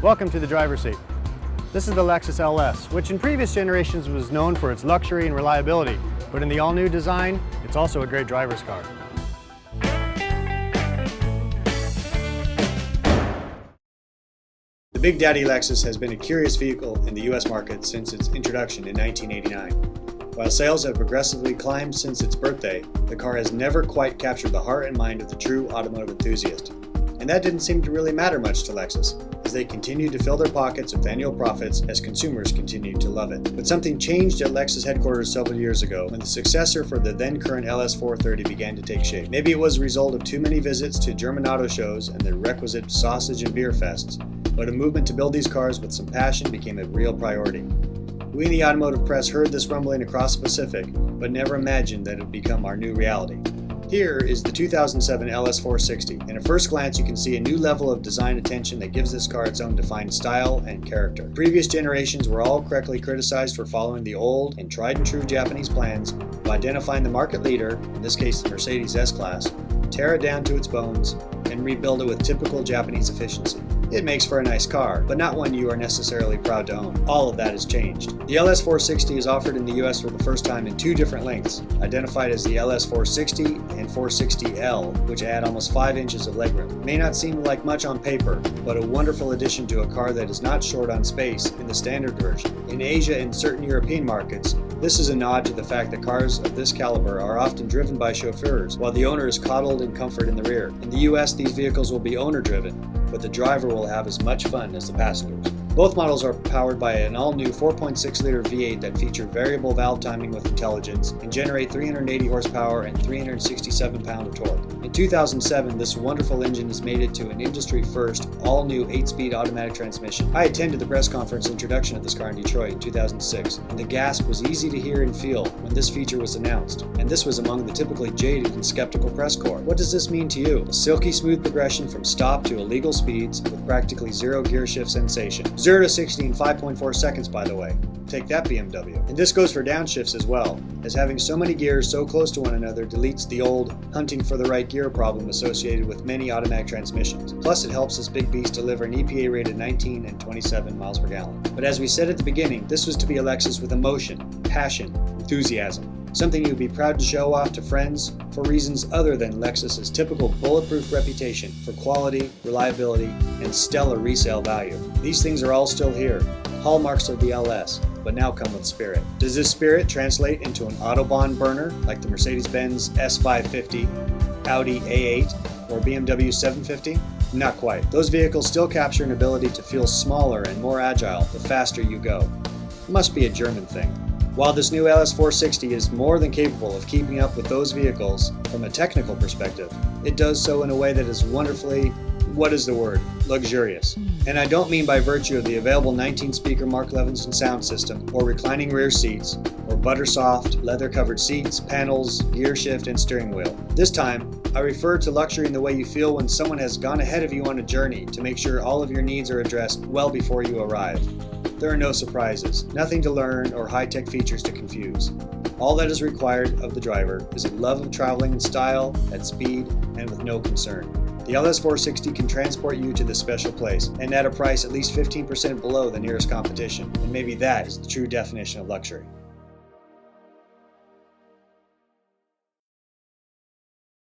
Welcome to the driver's seat. This is the Lexus LS, which in previous generations was known for its luxury and reliability, but in the all-new design, it's also a great driver's car. The Big Daddy Lexus has been a curious vehicle in the US market since its introduction in 1989. While sales have progressively climbed since its birthday, the car has never quite captured the heart and mind of the true automotive enthusiast. And that didn't seem to really matter much to Lexus, as they continued to fill their pockets with annual profits as consumers continued to love it. But something changed at Lexus headquarters several years ago when the successor for the then current LS430 began to take shape. Maybe it was a result of too many visits to German auto shows and the requisite sausage and beer fests, but a movement to build these cars with some passion became a real priority. We in the automotive press heard this rumbling across the Pacific, but never imagined that it would become our new reality. Here is the 2007 LS460, and at first glance you can see a new level of design attention that gives this car its own defined style and character. Previous generations were all correctly criticized for following the old and tried and true Japanese plans of identifying the market leader, in this case the Mercedes S-Class, tear it down to its bones, and rebuild it with typical Japanese efficiency. It makes for a nice car, but not one you are necessarily proud to own. All of that has changed. The LS460 is offered in the US for the first time in two different lengths, identified as the LS460 and 460L, which add almost 5 inches of legroom. May not seem like much on paper, but a wonderful addition to a car that is not short on space in the standard version. In Asia and certain European markets, this is a nod to the fact that cars of this caliber are often driven by chauffeurs, while the owner is coddled in comfort in the rear. In the US, these vehicles will be owner-driven, but the driver will have as much fun as the passengers. Both models are powered by an all-new 4.6-liter V8 that feature variable valve timing with intelligence and generate 380 horsepower and 367 pound of torque. In 2007, this wonderful engine has made it to an industry-first, all-new 8-speed automatic transmission. I attended the press conference introduction of this car in Detroit in 2006, and the gasp was easy to hear and feel when this feature was announced, and this was among the typically jaded and skeptical press corps. What does this mean to you? A silky smooth progression from stop to illegal speeds with practically zero gear shift sensation. 0 to 60 in 5.4 seconds, by the way. Take that, BMW. And this goes for downshifts as well, as having so many gears so close to one another deletes the old hunting for the right gear problem associated with many automatic transmissions. Plus, it helps this big beast deliver an EPA rated 19 and 27 miles per gallon. But as we said at the beginning, this was to be a Lexus with emotion, passion, enthusiasm. Something you'd be proud to show off to friends for reasons other than Lexus's typical bulletproof reputation for quality, reliability, and stellar resale value. These things are all still here, hallmarks of the LS, but now come with spirit. Does this spirit translate into an Autobahn burner like the Mercedes-Benz S550, Audi A8, or BMW 750? Not quite. Those vehicles still capture an ability to feel smaller and more agile the faster you go. It must be a German thing. While this new LS460 is more than capable of keeping up with those vehicles from a technical perspective, it does so in a way that is wonderfully, what is the word, luxurious. And I don't mean by virtue of the available 19-speaker Mark Levinson sound system, or reclining rear seats, or butter-soft, leather-covered seats, panels, gear shift, and steering wheel. This time, I refer to luxury in the way you feel when someone has gone ahead of you on a journey to make sure all of your needs are addressed well before you arrive. There are no surprises, nothing to learn, or high-tech features to confuse. All that is required of the driver is a love of traveling in style, at speed, and with no concern. The LS460 can transport you to this special place, and at a price at least 15% below the nearest competition, and maybe that is the true definition of luxury.